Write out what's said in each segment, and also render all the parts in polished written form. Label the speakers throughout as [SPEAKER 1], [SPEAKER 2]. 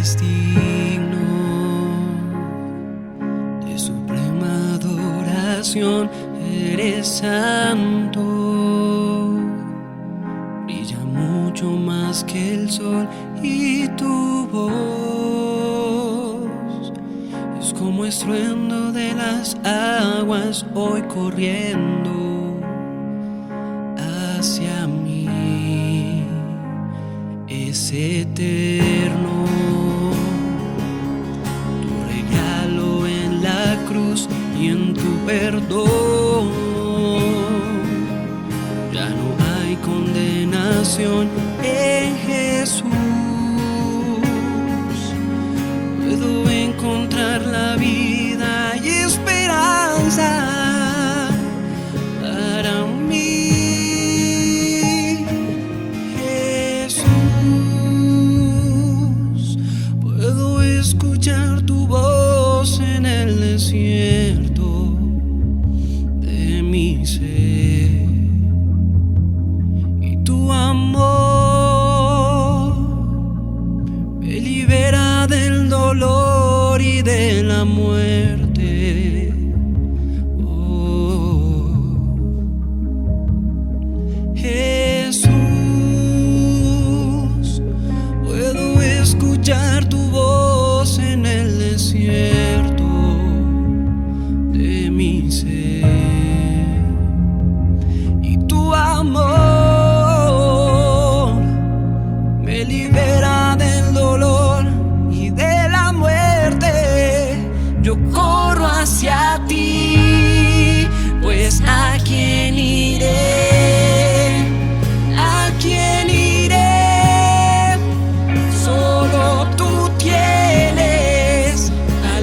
[SPEAKER 1] eres digno de suprema adoración, eres santo, brilla mucho más que el sol y tu voz es como estruendo de las aguas hoy corriendo hacia mí. Es eterno tu regalo en la cruz y en tu perdón. Ya no hay condenación en Jesús. Puedo encontrar la vida y esperanza para mí. Puedo escuchar tu voz en el desierto de mi ser, y tu amor me libera del dolor y de la muerte. Oh, Jesús, puedo escuchar tu voz en el desierto de mi ser, y tu amor me libera del dolor y de la muerte. Yo corro hacia ti, pues ¿a quién iré? ¿A quién iré? Solo tú tienes a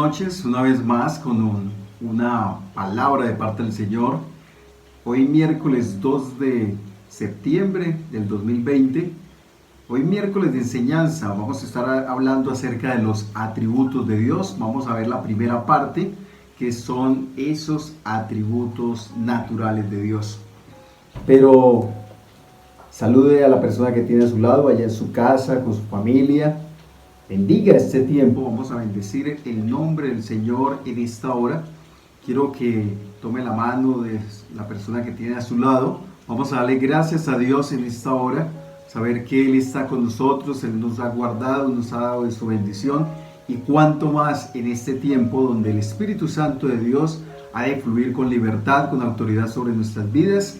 [SPEAKER 2] noches, una vez más con una palabra de parte del Señor. Hoy miércoles 2 de septiembre del 2020, hoy miércoles de enseñanza, vamos a estar hablando acerca de los atributos de Dios. Vamos a ver la primera parte, que son esos atributos naturales de Dios. Pero salude a la persona que tiene a su lado, allá en su casa, con su familia. Bendiga este tiempo. Vamos a bendecir el nombre del Señor en esta hora. Quiero que tome la mano de la persona que tiene a su lado. Vamos a darle gracias a Dios en esta hora. Saber que Él está con nosotros, Él nos ha guardado, nos ha dado de su bendición. Y cuanto más en este tiempo donde el Espíritu Santo de Dios ha de fluir con libertad, con autoridad sobre nuestras vidas.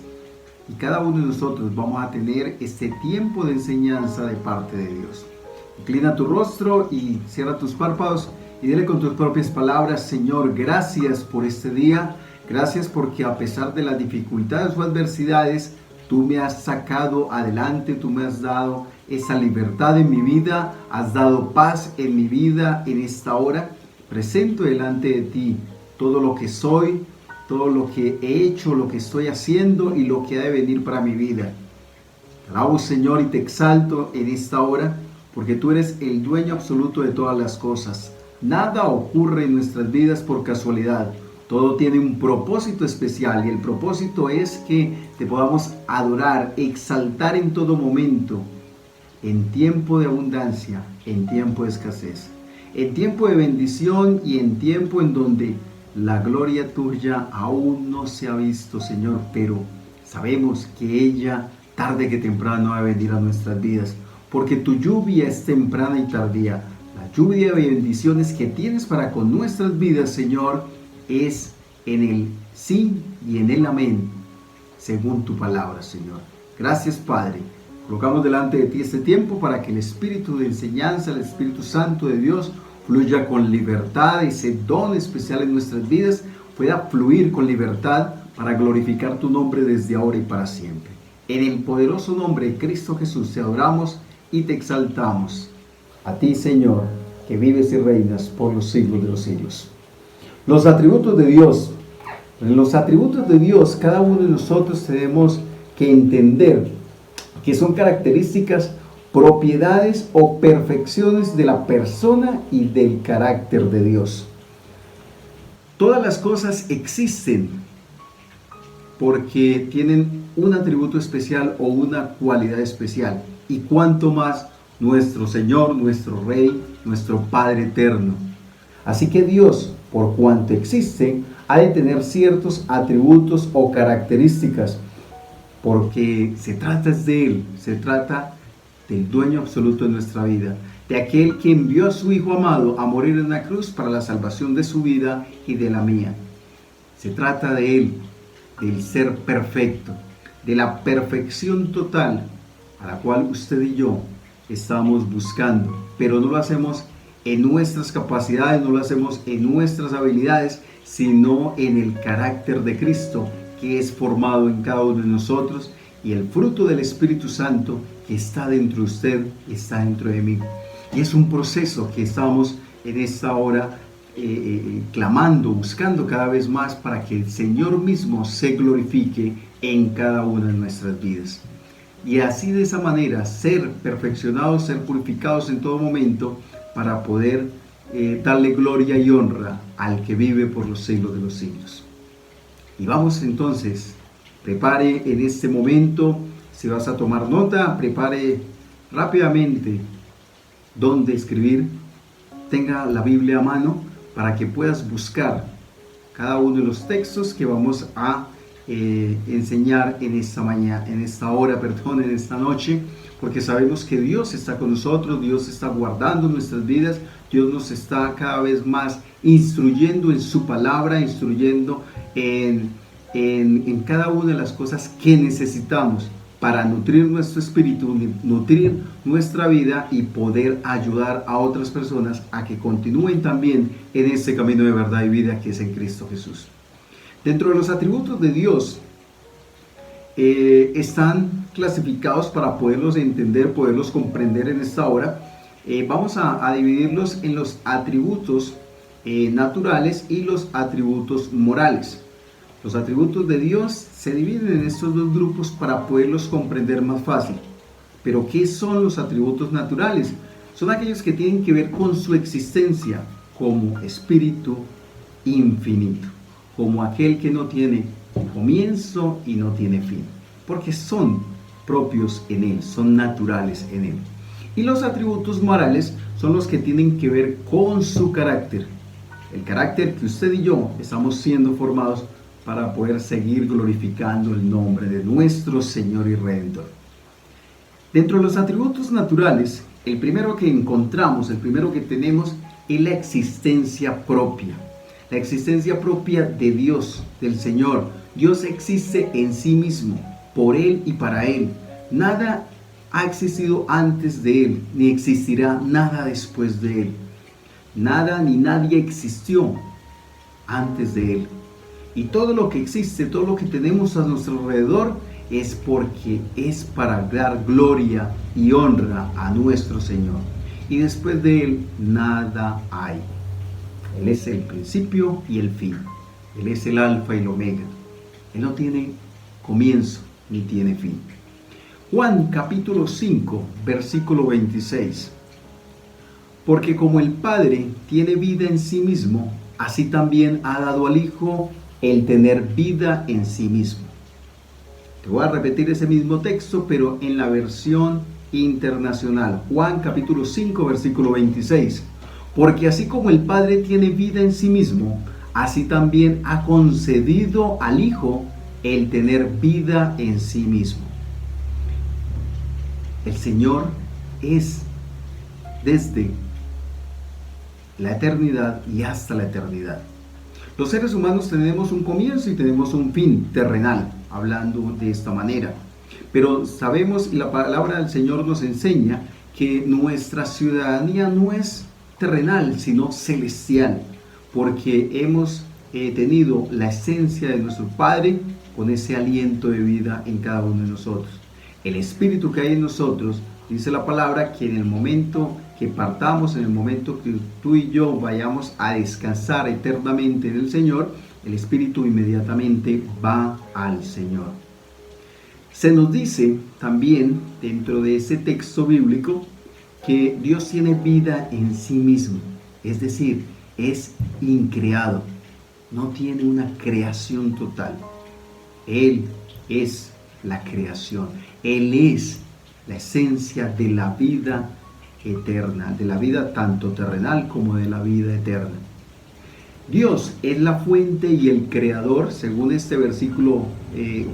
[SPEAKER 2] Y cada uno de nosotros vamos a tener este tiempo de enseñanza de parte de Dios. Inclina tu rostro y cierra tus párpados y dile con tus propias palabras: Señor, gracias por este día. Gracias porque a pesar de las dificultades o adversidades, tú me has sacado adelante, tú me has dado esa libertad en mi vida, has dado paz en mi vida en esta hora. Presento delante de ti todo lo que soy, todo lo que he hecho, lo que estoy haciendo y lo que ha de venir para mi vida. Te alabo, Señor, y te exalto en esta hora, porque tú eres el dueño absoluto de todas las cosas. Nada ocurre en nuestras vidas por casualidad. Todo tiene un propósito especial y el propósito es que te podamos adorar, exaltar en todo momento, en tiempo de abundancia, en tiempo de escasez, en tiempo de bendición y en tiempo en donde la gloria tuya aún no se ha visto, Señor, pero sabemos que ella tarde que temprano va a venir a nuestras vidas. Porque tu lluvia es temprana y tardía. La lluvia de bendiciones que tienes para con nuestras vidas, Señor, es en el sí y en el amén, según tu palabra, Señor. Gracias, Padre. Colocamos delante de ti este tiempo para que el Espíritu de enseñanza, el Espíritu Santo de Dios, fluya con libertad. Ese don especial en nuestras vidas pueda fluir con libertad para glorificar tu nombre desde ahora y para siempre. En el poderoso nombre de Cristo Jesús te adoramos y te exaltamos. A ti, Señor, que vives y reinas por los siglos de los siglos. Los atributos de Dios. En los atributos de Dios, cada uno de nosotros tenemos que entender que son características, propiedades o perfecciones de la persona y del carácter de Dios. Todas las cosas existen porque tienen un atributo especial o una cualidad especial. Y cuanto más nuestro Señor, nuestro Rey, nuestro Padre eterno. Así que Dios, por cuanto existe, ha de tener ciertos atributos o características, porque se trata de Él, se trata del dueño absoluto de nuestra vida, de aquel que envió a su Hijo amado a morir en la cruz para la salvación de su vida y de la mía. Se trata de Él, del ser perfecto, de la perfección total, a la cual usted y yo estamos buscando, pero no lo hacemos en nuestras capacidades, no lo hacemos en nuestras habilidades, sino en el carácter de Cristo, que es formado en cada uno de nosotros, y el fruto del Espíritu Santo que está dentro de usted, está dentro de mí. Y es un proceso que estamos en esta hora clamando, buscando cada vez más para que el Señor mismo se glorifique en cada una de nuestras vidas. Y así, de esa manera, ser perfeccionados, ser purificados en todo momento para poder darle gloria y honra al que vive por los siglos de los siglos. Y vamos entonces, prepare en este momento, si vas a tomar nota, prepare rápidamente dónde escribir, tenga la Biblia a mano para que puedas buscar cada uno de los textos que vamos a enseñar en esta mañana, en esta noche, porque sabemos que Dios está con nosotros, Dios está guardando nuestras vidas, Dios nos está cada vez más instruyendo en su palabra, instruyendo en cada una de las cosas que necesitamos para nutrir nuestro espíritu, nutrir nuestra vida y poder ayudar a otras personas a que continúen también en este camino de verdad y vida que es en Cristo Jesús. Dentro de los atributos de Dios están clasificados para poderlos entender, poderlos comprender en esta hora. Vamos a dividirlos en los atributos naturales y los atributos morales. Los atributos de Dios se dividen en estos dos grupos para poderlos comprender más fácil. Pero ¿qué son los atributos naturales? Son aquellos que tienen que ver con su existencia como espíritu infinito, como aquel que no tiene comienzo y no tiene fin, porque son propios en él, son naturales en él. Y los atributos morales son los que tienen que ver con su carácter, el carácter que usted y yo estamos siendo formados para poder seguir glorificando el nombre de nuestro Señor y Redentor. Dentro de los atributos naturales, el primero que encontramos, el primero que tenemos, es la existencia propia. La existencia propia de Dios, del Señor. Dios existe en sí mismo, por Él y para Él. Nada ha existido antes de Él, ni existirá nada después de Él. Nada ni nadie existió antes de Él. Y todo lo que existe, todo lo que tenemos a nuestro alrededor, es porque es para dar gloria y honra a nuestro Señor. Y después de Él, nada hay. Él es el principio y el fin. Él es el alfa y el omega. Él no tiene comienzo ni tiene fin. Juan capítulo 5, versículo 26. Porque como el Padre tiene vida en sí mismo, así también ha dado al Hijo el tener vida en sí mismo. Te voy a repetir ese mismo texto, pero en la versión internacional. Juan capítulo 5, versículo 26. Porque así como el Padre tiene vida en sí mismo, así también ha concedido al Hijo el tener vida en sí mismo. El Señor es desde la eternidad y hasta la eternidad. Los seres humanos tenemos un comienzo y tenemos un fin terrenal, hablando de esta manera. Pero sabemos y la palabra del Señor nos enseña que nuestra ciudadanía no es terrenal, sino celestial, porque hemos tenido la esencia de nuestro Padre con ese aliento de vida en cada uno de nosotros. El Espíritu que hay en nosotros, dice la palabra, que en el momento que partamos, en el momento que tú y yo vayamos a descansar eternamente en el Señor, el Espíritu inmediatamente va al Señor. Se nos dice también dentro de ese texto bíblico que Dios tiene vida en sí mismo, es decir, es increado, no tiene una creación total. Él es la creación, Él es la esencia de la vida eterna, de la vida tanto terrenal como de la vida eterna. Dios es la fuente y el creador, según este versículo,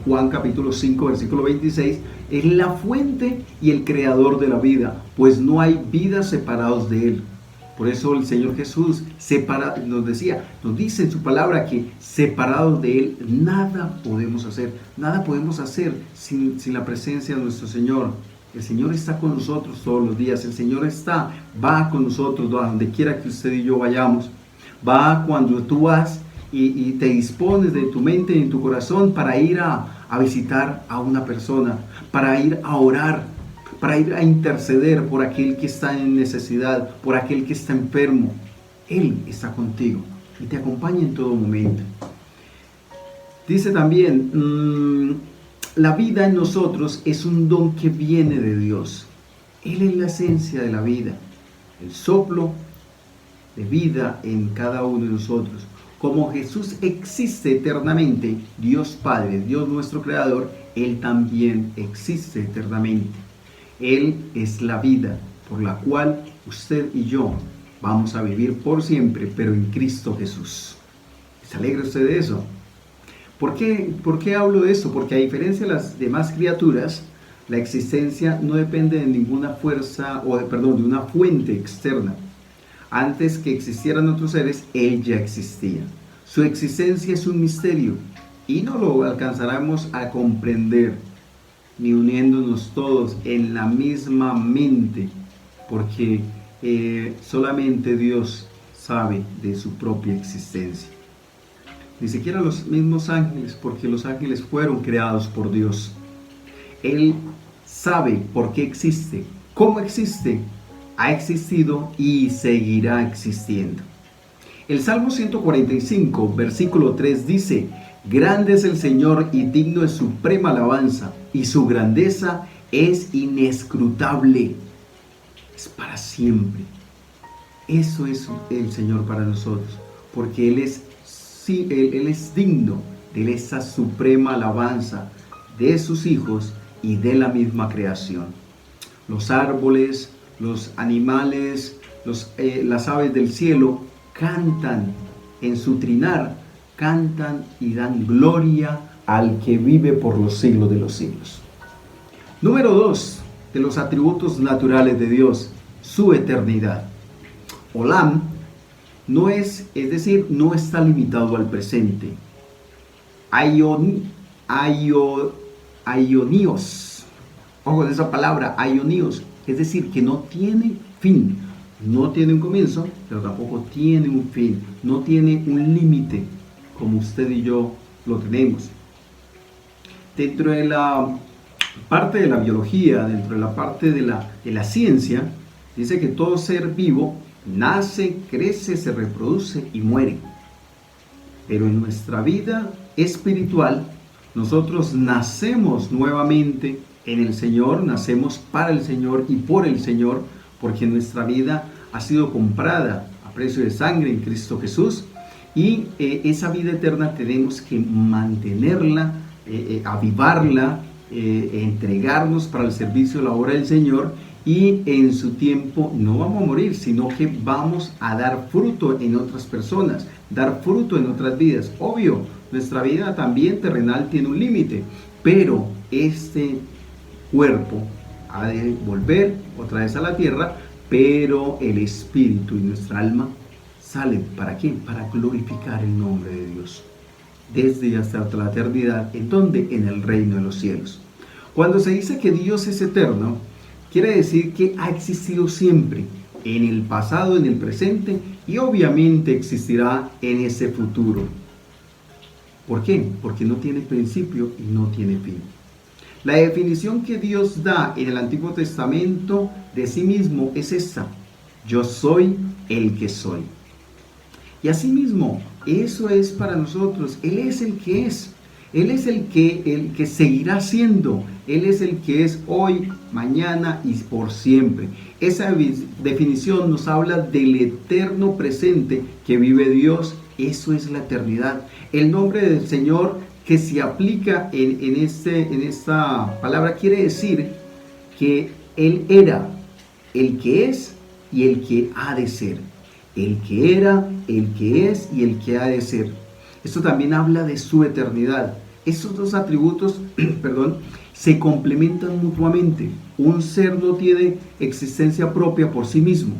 [SPEAKER 2] Juan capítulo 5, versículo 26, es la fuente y el creador de la vida, pues no hay vida separados de Él. Por eso el Señor Jesús nos dice en su palabra que separados de Él nada podemos hacer. Nada podemos hacer sin la presencia de nuestro Señor. El Señor está con nosotros todos los días. El Señor va con nosotros a donde quiera que usted y yo vayamos. Va cuando tú vas y te dispones de tu mente y de tu corazón para ir a visitar a una persona, para ir a orar, para ir a interceder por aquel que está en necesidad, por aquel que está enfermo. Él está contigo y te acompaña en todo momento. Dice también, la vida en nosotros es un don que viene de Dios. Él es la esencia de la vida, el soplo de vida en cada uno de nosotros. Como Jesús existe eternamente, Dios Padre, Dios nuestro Creador, Él también existe eternamente. Él es la vida por la cual usted y yo vamos a vivir por siempre, pero en Cristo Jesús. ¿Se alegra usted de eso? ¿Por qué hablo de esto? Porque a diferencia de las demás criaturas, la existencia no depende de ninguna fuerza, de una fuente externa. Antes que existieran otros seres, Él ya existía. Su existencia es un misterio y no lo alcanzaremos a comprender, ni uniéndonos todos en la misma mente, porque solamente Dios sabe de su propia existencia. Ni siquiera los mismos ángeles, porque los ángeles fueron creados por Dios. Él sabe por qué existe, cómo existe, ha existido y seguirá existiendo. El Salmo 145, versículo 3 dice: grande es el Señor y digno de suprema alabanza, y su grandeza es inescrutable. Es para siempre. Eso es el Señor para nosotros, porque Él es digno de esa suprema alabanza de sus hijos y de la misma creación. Los árboles, los animales, las aves del cielo cantan en su trinar, cantan y dan gloria al que vive por los siglos de los siglos. Número 2 de los atributos naturales de Dios, su eternidad. Olam no está limitado al presente. Aionios, ojo de esa palabra, aionios, es decir, que no tiene fin, no tiene un comienzo, pero tampoco tiene un fin, no tiene un límite, como usted y yo lo tenemos. Dentro de la parte de la biología, dentro de la parte de la ciencia, dice que todo ser vivo nace, crece, se reproduce y muere. Pero en nuestra vida espiritual, nosotros nacemos nuevamente en el Señor, nacemos para el Señor y por el Señor, porque nuestra vida ha sido comprada a precio de sangre en Cristo Jesús, y esa vida eterna tenemos que mantenerla, avivarla, entregarnos para el servicio de la obra del Señor, y en su tiempo no vamos a morir, sino que vamos a dar fruto en otras personas, dar fruto en otras vidas. Obvio, nuestra vida también terrenal tiene un límite, pero este cuerpo ha de volver otra vez a la tierra, pero el espíritu y nuestra alma salen, ¿para qué? Para glorificar el nombre de Dios, desde y hasta la eternidad. ¿En dónde? En el reino de los cielos. Cuando se dice que Dios es eterno, quiere decir que ha existido siempre, en el pasado, en el presente, y obviamente existirá en ese futuro. ¿Por qué? Porque no tiene principio y no tiene fin. La definición que Dios da en el Antiguo Testamento de sí mismo es esta: yo soy el que soy. Y asimismo, eso es para nosotros. Él es el que es. Él es el que seguirá siendo. Él es el que es hoy, mañana y por siempre. Esa definición nos habla del eterno presente que vive Dios. Eso es la eternidad. El nombre del Señor que se aplica en esta palabra quiere decir que Él era, el que es y el que ha de ser. El que era, el que es y el que ha de ser. Esto también habla de su eternidad. Esos dos atributos, se complementan mutuamente. Un ser no tiene existencia propia por sí mismo,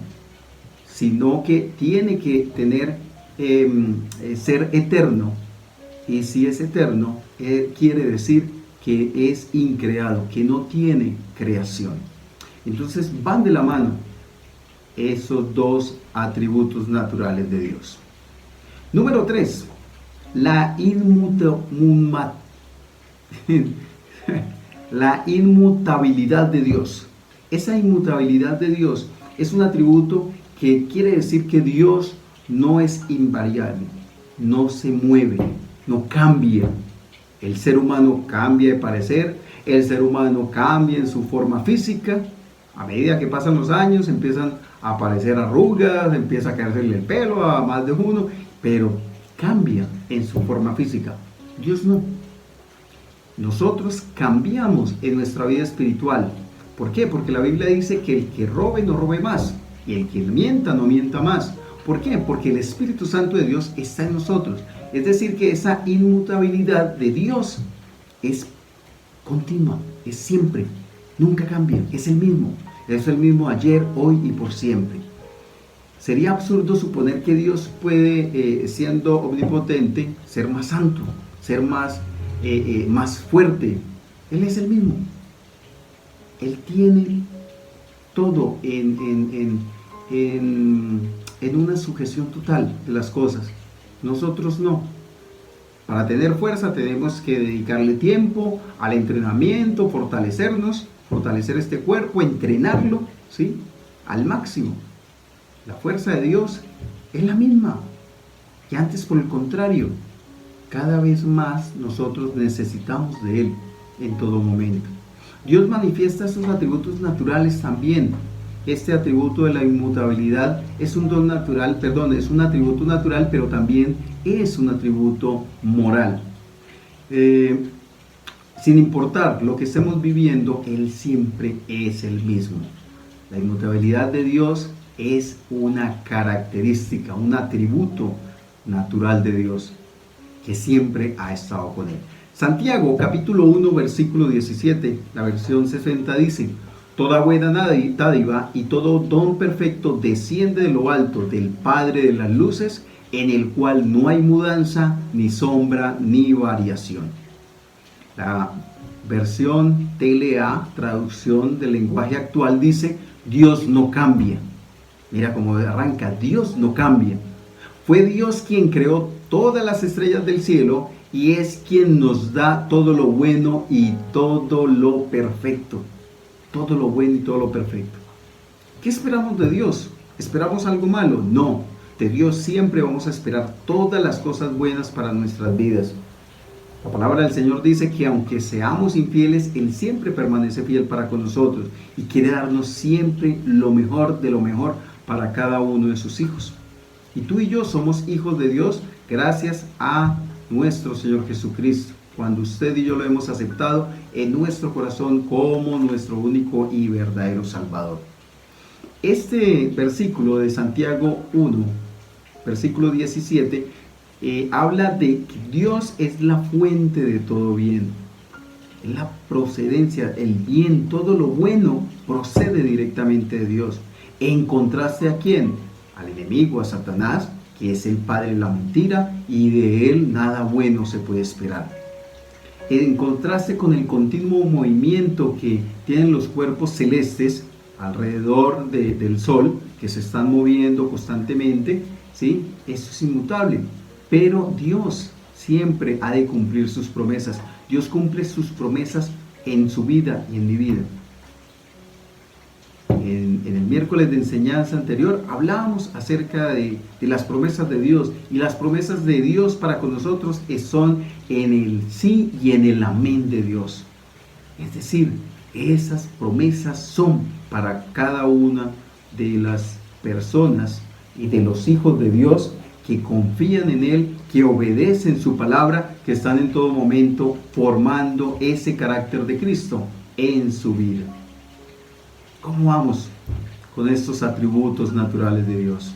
[SPEAKER 2] sino que tiene que tener ser eterno. Y si es eterno, quiere decir que es increado, que no tiene creación. Entonces van de la mano esos dos atributos naturales de Dios. Número 3, la inmutabilidad de Dios. Esa inmutabilidad de Dios es un atributo que quiere decir que Dios no es invariable, no se mueve, no cambia. El ser humano cambia de parecer, el ser humano cambia en su forma física. A medida que pasan los años empiezan a aparecer arrugas, empieza a caerse el pelo a más de uno, pero cambia en su forma física. Dios no. Nosotros cambiamos en nuestra vida espiritual. ¿Por qué? Porque la Biblia dice que el que robe no robe más, y el que mienta no mienta más. ¿Por qué? Porque el Espíritu Santo de Dios está en nosotros. Es decir, que esa inmutabilidad de Dios es continua, es siempre, nunca cambia, es el mismo. Es el mismo ayer, hoy y por siempre. Sería absurdo suponer que Dios puede, siendo omnipotente, ser más santo, ser más fuerte. Él es el mismo. Él tiene todo en una sujeción total de las cosas. Nosotros no. Para tener fuerza tenemos que dedicarle tiempo al entrenamiento, fortalecernos, fortalecer este cuerpo, entrenarlo, ¿sí?, al máximo. La fuerza de Dios es la misma, y antes por el contrario, cada vez más nosotros necesitamos de Él en todo momento. Dios manifiesta estos atributos naturales también. Este atributo de la inmutabilidad es un don natural, es un atributo natural, pero también es un atributo moral. Sin importar lo que estemos viviendo, Él siempre es el mismo. La inmutabilidad de Dios es una característica, un atributo natural de Dios que siempre ha estado con Él. Santiago capítulo 1 versículo 17, la versión 60 dice: toda buena dádiva y todo don perfecto desciende de lo alto del Padre de las luces, en el cual no hay mudanza, ni sombra, ni variación. La versión TLA, traducción del lenguaje actual, dice: Dios no cambia. Mira cómo arranca: Dios no cambia. Fue Dios quien creó todas las estrellas del cielo y es quien nos da todo lo bueno y todo lo perfecto. Todo lo bueno y todo lo perfecto. ¿Qué esperamos de Dios? ¿Esperamos algo malo? No. De Dios siempre vamos a esperar todas las cosas buenas para nuestras vidas. La palabra del Señor dice que aunque seamos infieles, Él siempre permanece fiel para con nosotros y quiere darnos siempre lo mejor de lo mejor para cada uno de sus hijos. Y tú y yo somos hijos de Dios gracias a nuestro Señor Jesucristo, cuando usted y yo lo hemos aceptado en nuestro corazón como nuestro único y verdadero Salvador. Este versículo de Santiago 1, versículo 17, habla de que Dios es la fuente de todo bien, es la procedencia, el bien, todo lo bueno procede directamente de Dios. En contraste ¿a quién? Al enemigo, a Satanás, que es el padre de la mentira y de él nada bueno se puede esperar. En contraste con el continuo movimiento que tienen los cuerpos celestes alrededor del sol, que se están moviendo constantemente, ¿sí? Eso es inmutable. Pero Dios siempre ha de cumplir sus promesas. Dios cumple sus promesas en su vida y en mi vida. En el miércoles de enseñanza anterior hablábamos acerca de las promesas de Dios, y las promesas de Dios para con nosotros son en el sí y en el amén de Dios. Es decir, esas promesas son para cada una de las personas y de los hijos de Dios que confían en Él, que obedecen su palabra, que están en todo momento formando ese carácter de Cristo en su vida. ¿Cómo vamos con estos atributos naturales de Dios?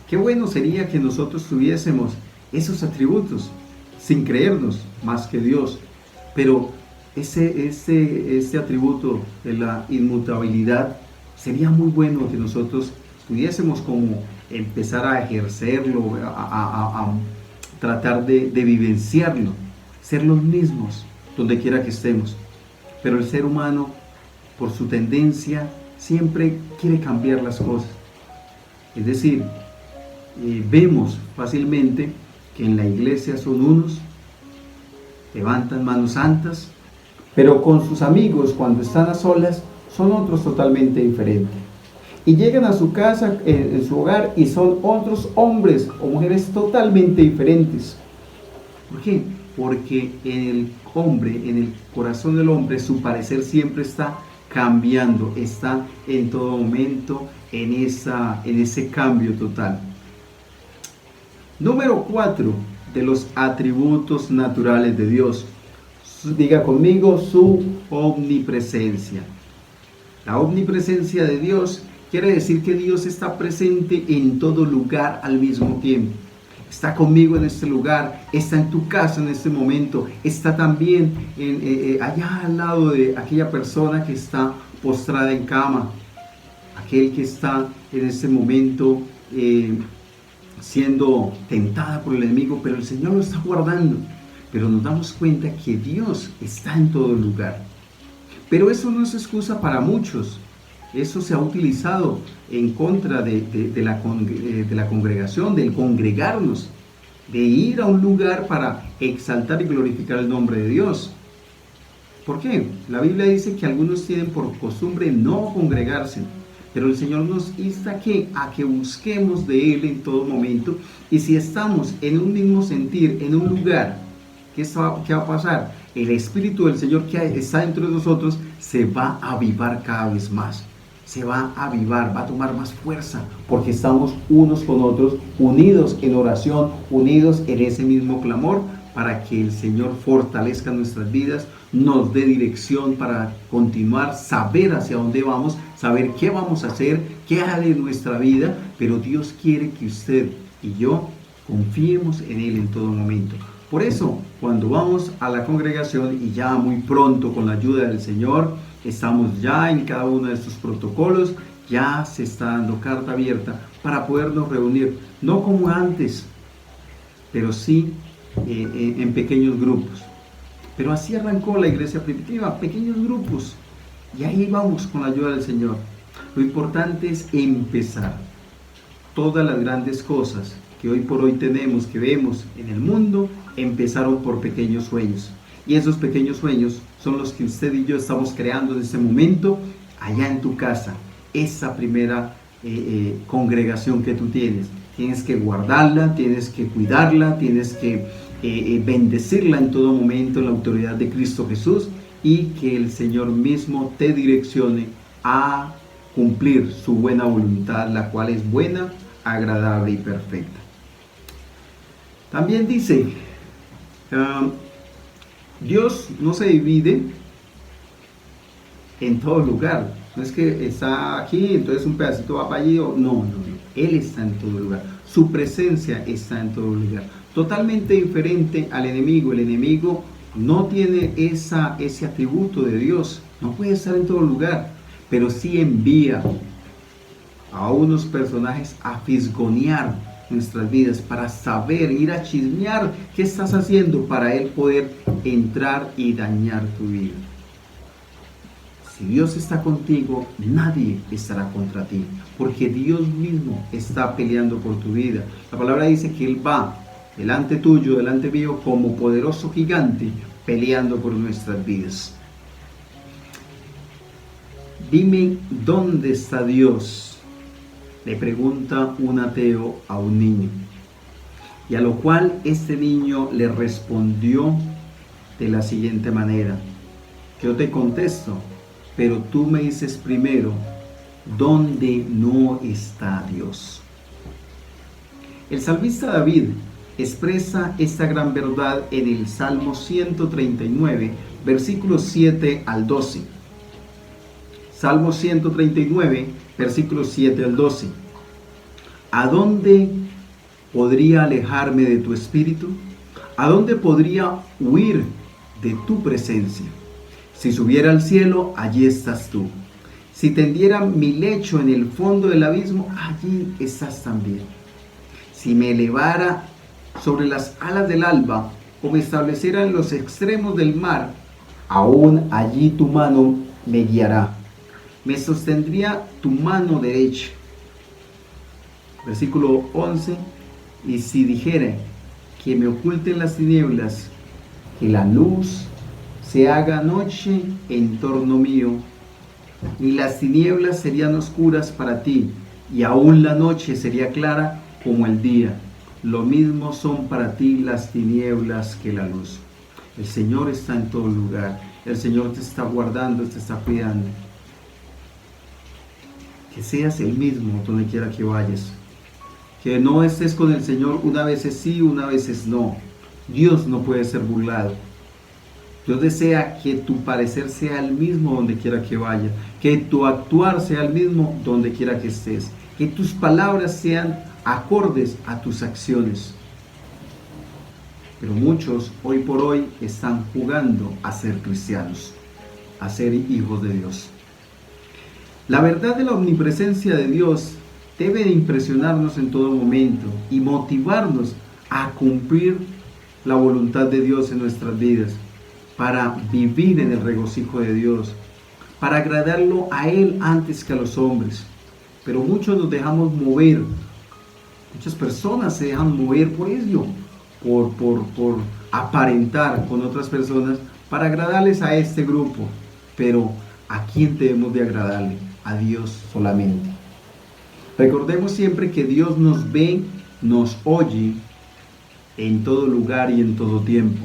[SPEAKER 2] Qué bueno sería que nosotros tuviésemos esos atributos sin creernos más que Dios, pero este atributo de la inmutabilidad sería muy bueno que nosotros pudiésemos como empezar a ejercerlo, a tratar de vivenciarlo, ser los mismos donde quiera que estemos. Pero el ser humano, por su tendencia, siempre quiere cambiar las cosas. Es decir, vemos fácilmente que en la iglesia son unos, levantan manos santas, pero con sus amigos cuando están a solas son otros totalmente diferentes. Y llegan a su casa, en su hogar, y son otros hombres o mujeres totalmente diferentes. ¿Por qué? Porque en el hombre, en el corazón del hombre, su parecer siempre está cambiando, está en todo momento en ese cambio total. Número 4 de los atributos naturales de Dios. Diga conmigo: su omnipresencia. La omnipresencia de Dios quiere decir que Dios está presente en todo lugar al mismo tiempo. Está conmigo en este lugar, está en tu casa en este momento, está también allá al lado de aquella persona que está postrada en cama, aquel que está en este momento siendo tentada por el enemigo, pero el Señor lo está guardando. Pero nos damos cuenta que Dios está en todo lugar. Pero eso no es excusa para muchos. Eso se ha utilizado en contra de la congregación, del congregarnos, de ir a un lugar para exaltar y glorificar el nombre de Dios. ¿Por qué? La Biblia dice que algunos tienen por costumbre no congregarse, Pero el Señor nos insta a que busquemos de Él en todo momento. Y si estamos en un mismo sentir, en un lugar, ¿qué va a pasar? El Espíritu del Señor que está dentro de nosotros se va a avivar cada vez más. Se va a avivar, va a tomar más fuerza, porque estamos unos con otros, unidos en oración, unidos en ese mismo clamor, para que el Señor fortalezca nuestras vidas, nos dé dirección para continuar, saber hacia dónde vamos, saber qué vamos a hacer, qué hará de nuestra vida, pero Dios quiere que usted y yo confiemos en Él en todo momento. Por eso, cuando vamos a la congregación y ya muy pronto con la ayuda del Señor, estamos ya en cada uno de estos protocolos, ya se está dando carta abierta para podernos reunir, no como antes, pero sí en pequeños grupos. Pero así arrancó la iglesia primitiva, pequeños grupos, y ahí vamos con la ayuda del Señor. Lo importante es empezar. Todas las grandes cosas que hoy por hoy tenemos, que vemos en el mundo, empezaron por pequeños sueños. Y esos pequeños sueños son los que usted y yo estamos creando en este momento, allá en tu casa. Esa primera congregación que tú tienes. Tienes que guardarla, tienes que cuidarla, tienes que bendecirla en todo momento en la autoridad de Cristo Jesús, y que el Señor mismo te direccione a cumplir su buena voluntad, la cual es buena, agradable y perfecta. También dice, Dios no se divide en todo lugar. No es que está aquí, entonces un pedacito va para allí. No. Él está en todo lugar. Su presencia está en todo lugar. Totalmente diferente al enemigo. El enemigo no tiene ese atributo de Dios. No puede estar en todo lugar. Pero sí envía a unos personajes a fisgonear nuestras vidas, para saber, ir a chismear qué estás haciendo, para él poder entrar y dañar tu vida. Si Dios está contigo, nadie estará contra ti, porque Dios mismo está peleando por tu vida. La palabra dice que Él va delante tuyo, delante mío, como poderoso gigante, peleando por nuestras vidas. Dime, ¿dónde está Dios?, le pregunta un ateo a un niño. Y a lo cual este niño le respondió de la siguiente manera: yo te contesto, pero tú me dices primero, ¿dónde no está Dios? El salmista David expresa esta gran verdad en el Salmo 139, versículos 7 al 12. Salmo 139, versículos 7 al 12. ¿A dónde podría alejarme de tu espíritu? ¿A dónde podría huir de tu presencia? Si subiera al cielo, allí estás tú. Si tendiera mi lecho en el fondo del abismo, allí estás también. Si me elevara sobre las alas del alba, o me estableciera en los extremos del mar, aún allí tu mano me guiará. Me sostendría tu mano derecha. Versículo 11. Y si dijere que me oculten las tinieblas, que la luz se haga noche en torno mío, y las tinieblas serían oscuras para ti, y aún la noche sería clara como el día. Lo mismo son para ti las tinieblas que la luz. El Señor está en todo lugar. El Señor te está guardando, te está cuidando. Que seas el mismo donde quiera que vayas. Que no estés con el Señor una vez sí, una vez no. Dios no puede ser burlado. Dios desea que tu parecer sea el mismo donde quiera que vaya. Que tu actuar sea el mismo donde quiera que estés. Que tus palabras sean acordes a tus acciones. Pero muchos hoy por hoy están jugando a ser cristianos, a ser hijos de Dios. La verdad de la omnipresencia de Dios debe de impresionarnos en todo momento y motivarnos a cumplir la voluntad de Dios en nuestras vidas, para vivir en el regocijo de Dios, para agradarlo a Él antes que a los hombres. Pero muchos nos dejamos mover, muchas personas se dejan mover por ello, por aparentar con otras personas para agradarles a este grupo. Pero ¿a quién debemos de agradarle? a Dios solamente. Recordemos siempre que Dios nos ve, nos oye en todo lugar y en todo tiempo.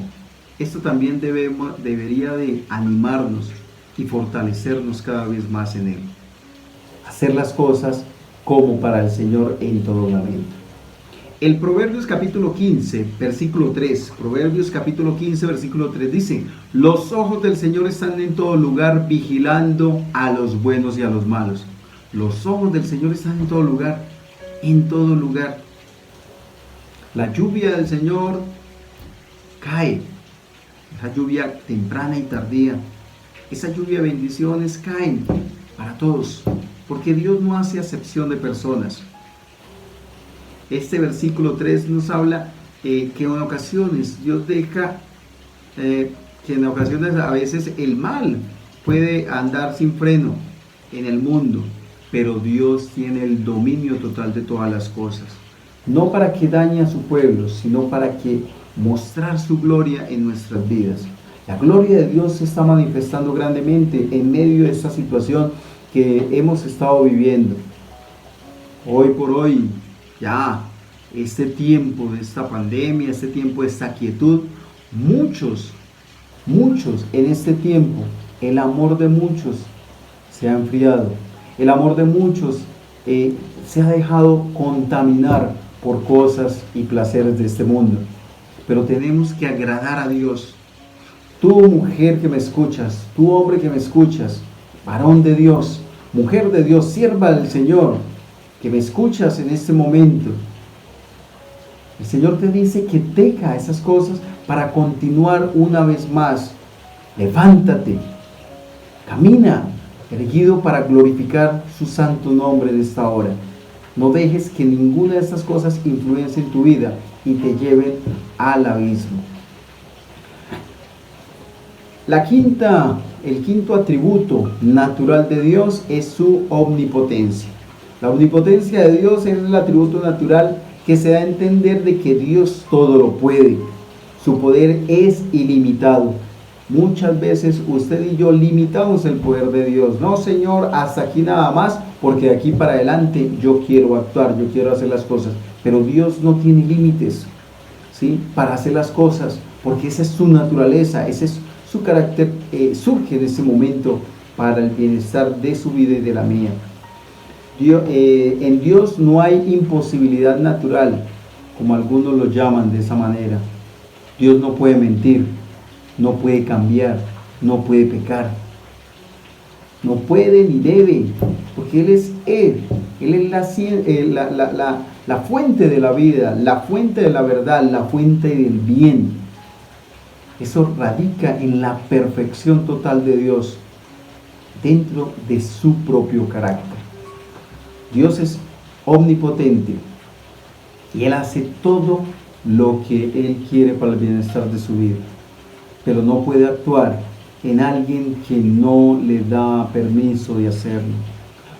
[SPEAKER 2] Esto también debería de animarnos y fortalecernos cada vez más en Él. Hacer las cosas como para el Señor en todo momento. El Proverbios capítulo 15, versículo 3, Proverbios capítulo 15, versículo 3 dice: los ojos del Señor están en todo lugar, vigilando a los buenos y a los malos. Los ojos del Señor están en todo lugar, en todo lugar. La lluvia del Señor cae, esa lluvia temprana y tardía, esa lluvia de bendiciones caen para todos, porque Dios no hace acepción de personas. Este versículo 3 nos habla que en ocasiones Dios deja, que en ocasiones a veces el mal puede andar sin freno en el mundo, pero Dios tiene el dominio total de todas las cosas. No para que dañe a su pueblo, sino para que mostrar su gloria en nuestras vidas. La gloria de Dios se está manifestando grandemente en medio de esta situación que hemos estado viviendo. Hoy por hoy, ya, este tiempo de esta pandemia, este tiempo de esta quietud, muchos en este tiempo, el amor de muchos se ha enfriado. El amor de muchos se ha dejado contaminar por cosas y placeres de este mundo. Pero tenemos que agradar a Dios. Tú, mujer que me escuchas, tú, hombre que me escuchas, varón de Dios, mujer de Dios, sierva del Señor, que me escuchas en este momento. El Señor te dice que deja esas cosas para continuar una vez más. Levántate, camina, erguido para glorificar su santo nombre en esta hora. No dejes que ninguna de estas cosas influencie en tu vida y te lleven al abismo. El quinto atributo natural de Dios es su omnipotencia. La omnipotencia de Dios es el atributo natural que se da a entender de que Dios todo lo puede. Su poder es ilimitado. Muchas veces usted y yo limitamos el poder de Dios. No, Señor, hasta aquí nada más, porque de aquí para adelante yo quiero actuar, yo quiero hacer las cosas. Pero Dios no tiene límites, ¿sí?, para hacer las cosas, porque esa es su naturaleza, ese es su carácter. Surge en ese momento para el bienestar de su vida y de la mía. En Dios no hay imposibilidad natural, como algunos lo llaman de esa manera. Dios no puede mentir, no puede cambiar, no puede pecar, no puede ni debe, porque Él es la fuente de la vida, la fuente de la verdad, la fuente del bien. Eso radica en la perfección total de Dios dentro de su propio carácter. Dios es omnipotente y Él hace todo lo que Él quiere para el bienestar de su vida, pero no puede actuar en alguien que no le da permiso de hacerlo.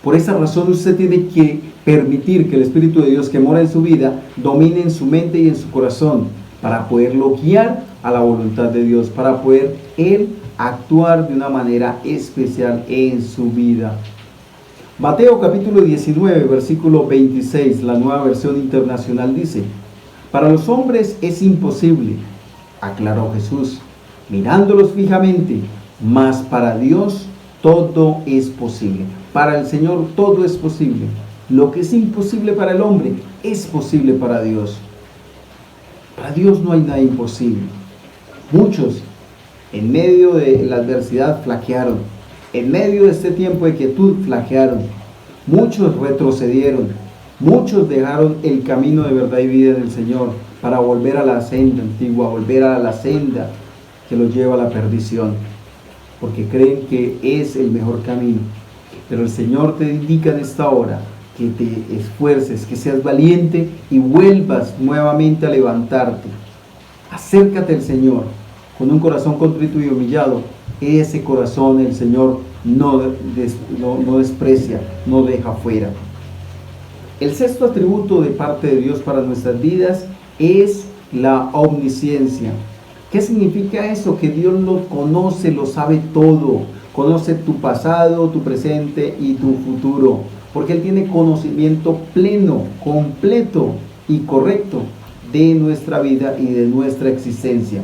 [SPEAKER 2] Por esa razón usted tiene que permitir que el Espíritu de Dios que mora en su vida domine en su mente y en su corazón para poderlo guiar a la voluntad de Dios, para poder Él actuar de una manera especial en su vida. Mateo capítulo 19, versículo 26, la Nueva Versión Internacional dice: para los hombres es imposible, aclaró Jesús, mirándolos fijamente, mas para Dios todo es posible. Para el Señor todo es posible. Lo que es imposible para el hombre es posible para Dios. Para Dios no hay nada imposible. Muchos en medio de la adversidad flaquearon. En medio de este tiempo de quietud flaquearon. Muchos retrocedieron. Muchos dejaron el camino de verdad y vida del Señor para volver a la senda antigua, volver a la senda que los lleva a la perdición, porque creen que es el mejor camino. Pero el Señor te indica en esta hora que te esfuerces, que seas valiente y vuelvas nuevamente a levantarte. Acércate al Señor con un corazón contrito y humillado. Ese corazón el Señor no desprecia, no deja fuera. El sexto atributo de parte de Dios para nuestras vidas es la omnisciencia. ¿Qué significa eso? Que Dios lo conoce, lo sabe todo. conoce tu pasado, tu presente y tu futuro, porque Él tiene conocimiento pleno, completo y correcto de nuestra vida y de nuestra existencia.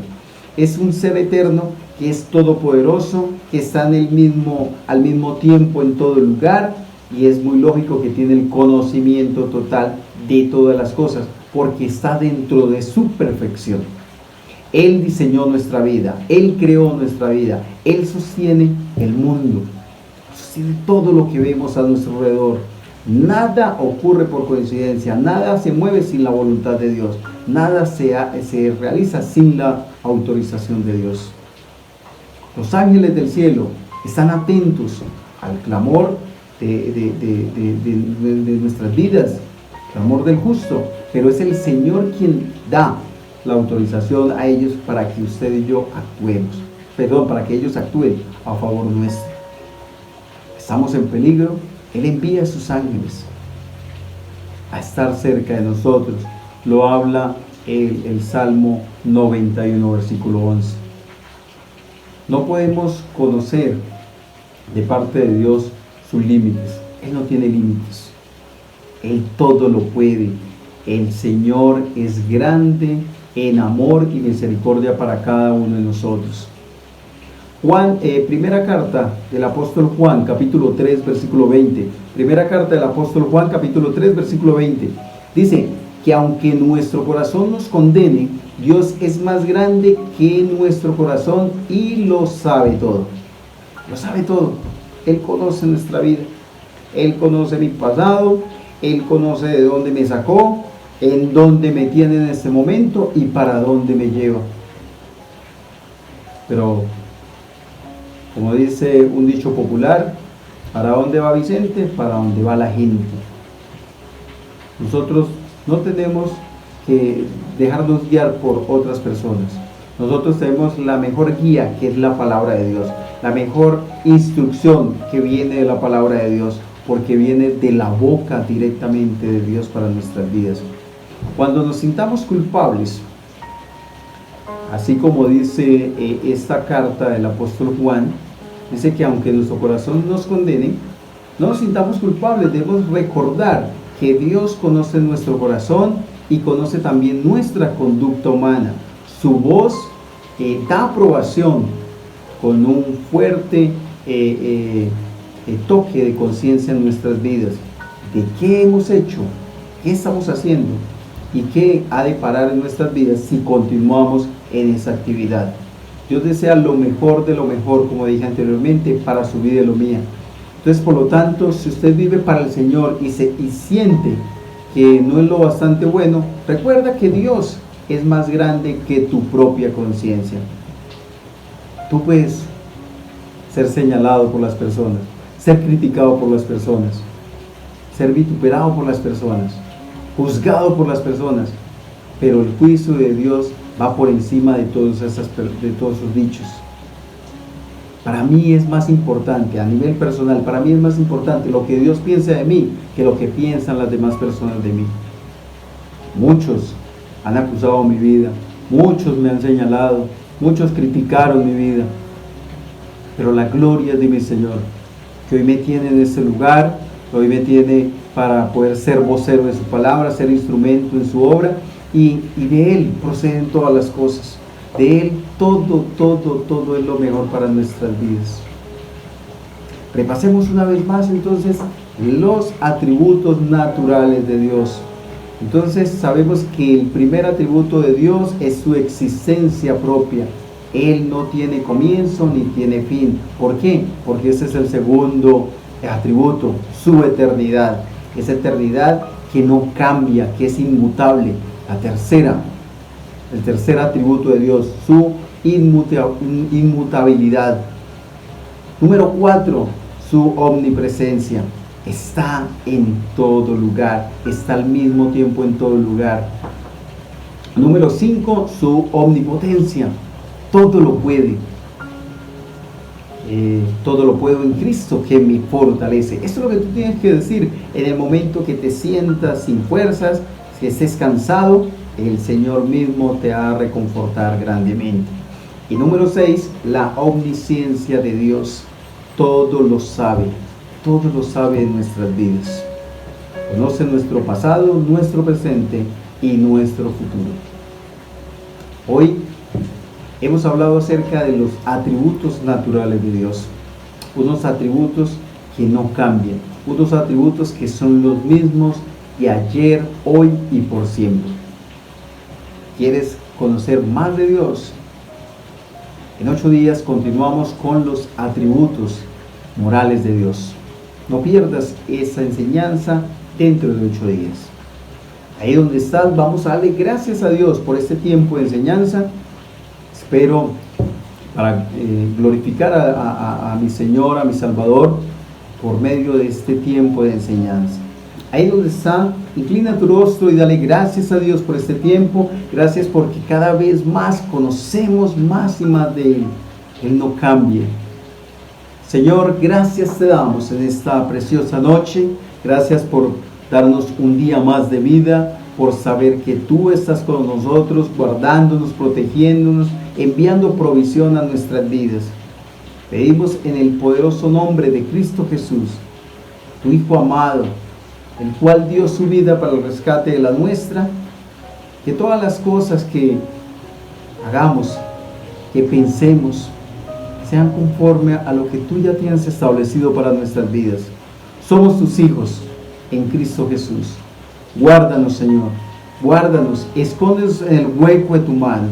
[SPEAKER 2] Es un ser eterno que es todopoderoso, que está al mismo tiempo en todo lugar, y es muy lógico que tiene el conocimiento total de todas las cosas, porque está dentro de su perfección. Él diseñó nuestra vida, Él creó nuestra vida, Él sostiene el mundo, sostiene todo lo que vemos a nuestro alrededor. Nada ocurre por coincidencia, nada se mueve sin la voluntad de Dios, nada se realiza sin la autorización de Dios. Los ángeles del cielo están atentos al clamor de nuestras vidas, clamor del justo, pero es el Señor quien da la autorización a ellos para que usted y yo para que ellos actúen a favor nuestro. Estamos en peligro, Él envía a sus ángeles a estar cerca de nosotros. Lo habla el Salmo 91, versículo 11. No podemos conocer de parte de Dios sus límites. Él no tiene límites. Él todo lo puede. El Señor es grande en amor y misericordia para cada uno de nosotros. Primera carta del apóstol Juan, capítulo 3, versículo 20. Primera carta del apóstol Juan, capítulo 3, versículo 20. Dice que aunque nuestro corazón nos condene, Dios es más grande que nuestro corazón y lo sabe todo. Lo sabe todo. Él conoce nuestra vida. Él conoce mi pasado. Él conoce de dónde me sacó, en dónde me tiene en este momento y para dónde me lleva. Pero, como dice un dicho popular, ¿para dónde va Vicente? Para dónde va la gente. Nosotros no tenemos que dejarnos guiar por otras personas. Nosotros tenemos la mejor guía, que es la palabra de Dios, la mejor instrucción que viene de la palabra de Dios, porque viene de la boca directamente de Dios para nuestras vidas. Cuando nos sintamos culpables, así como dice esta carta del apóstol Juan, dice que aunque nuestro corazón nos condene, no nos sintamos culpables. Debemos recordar que Dios conoce nuestro corazón y conoce también nuestra conducta humana. Su voz da aprobación con un fuerte toque de conciencia en nuestras vidas, de qué hemos hecho, qué estamos haciendo y qué ha de parar en nuestras vidas si continuamos en esa actividad. Dios desea lo mejor de lo mejor, como dije anteriormente, para su vida y lo mía. Entonces, por lo tanto, si usted vive para el Señor y siente que no es lo bastante bueno, recuerda que Dios es más grande que tu propia conciencia. Tú puedes ser señalado por las personas, ser criticado por las personas, ser vituperado por las personas, juzgado por las personas, pero el juicio de Dios va por encima de todos esos dichos. Para mí es más importante, a nivel personal, para mí es más importante lo que Dios piensa de mí que lo que piensan las demás personas de mí. Muchos han acusado mi vida, muchos me han señalado, muchos criticaron mi vida, pero la gloria es de mi Señor, que hoy me tiene en este lugar, que hoy me tiene para poder ser vocero de su palabra, ser instrumento en su obra, y de Él proceden todas las cosas. De Él todo es lo mejor para nuestras vidas. Repasemos una vez más entonces los atributos naturales de Dios. Entonces sabemos que el primer atributo de Dios es su existencia propia. Él no tiene comienzo ni tiene fin. ¿Por qué? Porque ese es el segundo atributo, su eternidad. Esa eternidad que no cambia, que es inmutable. El tercer atributo de Dios, su inmutabilidad. Número 4, su omnipresencia. Está en todo lugar, está al mismo tiempo en todo lugar. Número 5, su omnipotencia. Todo lo puede. Todo lo puedo en Cristo que me fortalece. Esto es lo que tú tienes que decir en el momento que te sientas sin fuerzas, que estés cansado. El Señor mismo te ha de reconfortar grandemente. Y número 6, la omnisciencia de Dios. todo lo sabe de nuestras vidas. Conoce nuestro pasado, nuestro presente y nuestro futuro. Hoy hemos hablado acerca de los atributos naturales de Dios, unos atributos que no cambian, unos atributos que son los mismos de ayer, hoy y por siempre. ¿Quieres conocer más de Dios? En 8 días continuamos con los atributos morales de Dios. No pierdas esa enseñanza dentro de 8 días. Ahí donde estás, vamos a darle gracias a Dios por este tiempo de enseñanza. Espero para glorificar a mi Señor, a mi Salvador, por medio de este tiempo de enseñanza. Ahí donde está, inclina tu rostro y dale gracias a Dios por este tiempo. Gracias porque cada vez más conocemos más y más de Él. Él no cambia. Señor, gracias te damos en esta preciosa noche. Gracias por darnos un día más de vida, por saber que tú estás con nosotros, guardándonos, protegiéndonos, enviando provisión a nuestras vidas. Pedimos en el poderoso nombre de Cristo Jesús, tu Hijo amado, el cual dio su vida para el rescate de la nuestra, que todas las cosas que hagamos, que pensemos, sean conforme a lo que tú ya tienes establecido para nuestras vidas. Somos tus hijos en Cristo Jesús. Guárdanos, Señor, guárdanos, escóndenos en el hueco de tu mano.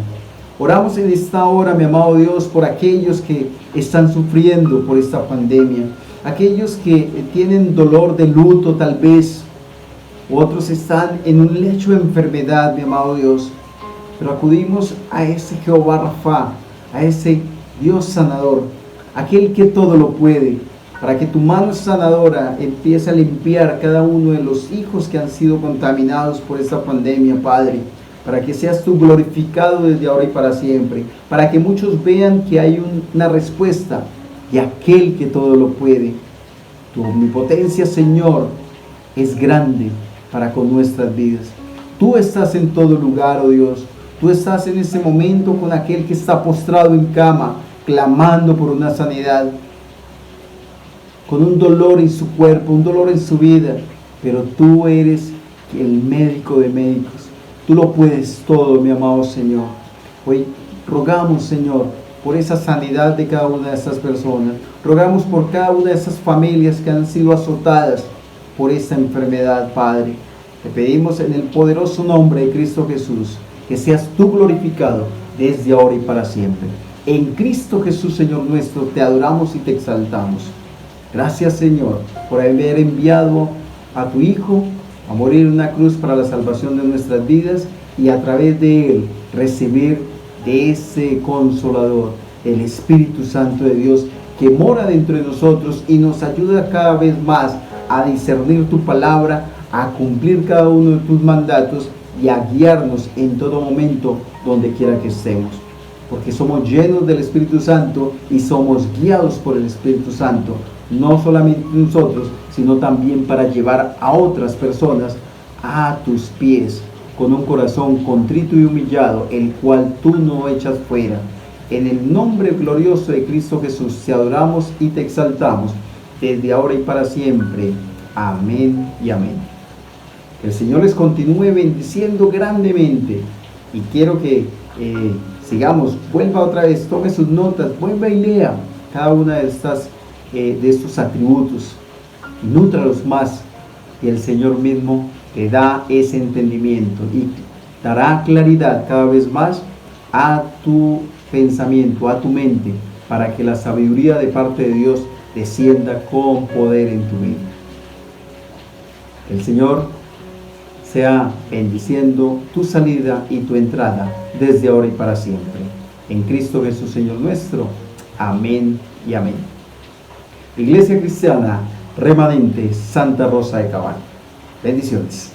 [SPEAKER 2] Oramos en esta hora, mi amado Dios, por aquellos que están sufriendo por esta pandemia, aquellos que tienen dolor de luto tal vez, otros están en un lecho de enfermedad, mi amado Dios, pero acudimos a ese Jehová Rafa, a ese Dios sanador, aquel que todo lo puede, para que tu mano sanadora empiece a limpiar cada uno de los hijos que han sido contaminados por esta pandemia, Padre, para que seas tú glorificado desde ahora y para siempre, para que muchos vean que hay una respuesta de aquel que todo lo puede. Tu omnipotencia, Señor, es grande para con nuestras vidas. Tú estás en todo lugar, oh Dios. Tú estás en este momento con aquel que está postrado en cama, clamando por una sanidad, con un dolor en su cuerpo, un dolor en su vida, pero tú eres el médico de médicos. Tú lo puedes todo, mi amado Señor. Hoy rogamos, Señor, por esa sanidad de cada una de estas personas. Rogamos por cada una de esas familias que han sido azotadas por esta enfermedad, Padre. Te pedimos en el poderoso nombre de Cristo Jesús, que seas tú glorificado desde ahora y para siempre. En Cristo Jesús, Señor nuestro, te adoramos y te exaltamos. Gracias, Señor, por haber enviado a tu Hijo a morir en una cruz para la salvación de nuestras vidas y a través de Él recibir de ese Consolador, el Espíritu Santo de Dios, que mora dentro de nosotros y nos ayuda cada vez más a discernir tu palabra, a cumplir cada uno de tus mandatos y a guiarnos en todo momento donde quiera que estemos. Porque somos llenos del Espíritu Santo y somos guiados por el Espíritu Santo, no solamente nosotros, sino también para llevar a otras personas a tus pies, con un corazón contrito y humillado, el cual tú no echas fuera. En el nombre glorioso de Cristo Jesús te adoramos y te exaltamos, desde ahora y para siempre. Amén y amén. Que el Señor les continúe bendiciendo grandemente. Y quiero que sigamos, vuelva otra vez, tome sus notas, vuelva y lea cada una de estos atributos, nútralos más, y el Señor mismo te da ese entendimiento y dará claridad cada vez más a tu pensamiento, a tu mente, para que la sabiduría de parte de Dios descienda con poder en tu vida. El Señor sea bendiciendo tu salida y tu entrada desde ahora y para siempre. En Cristo Jesús, Señor nuestro. Amén y amén. Iglesia Cristiana Remanente Santa Rosa de Cabal. Bendiciones.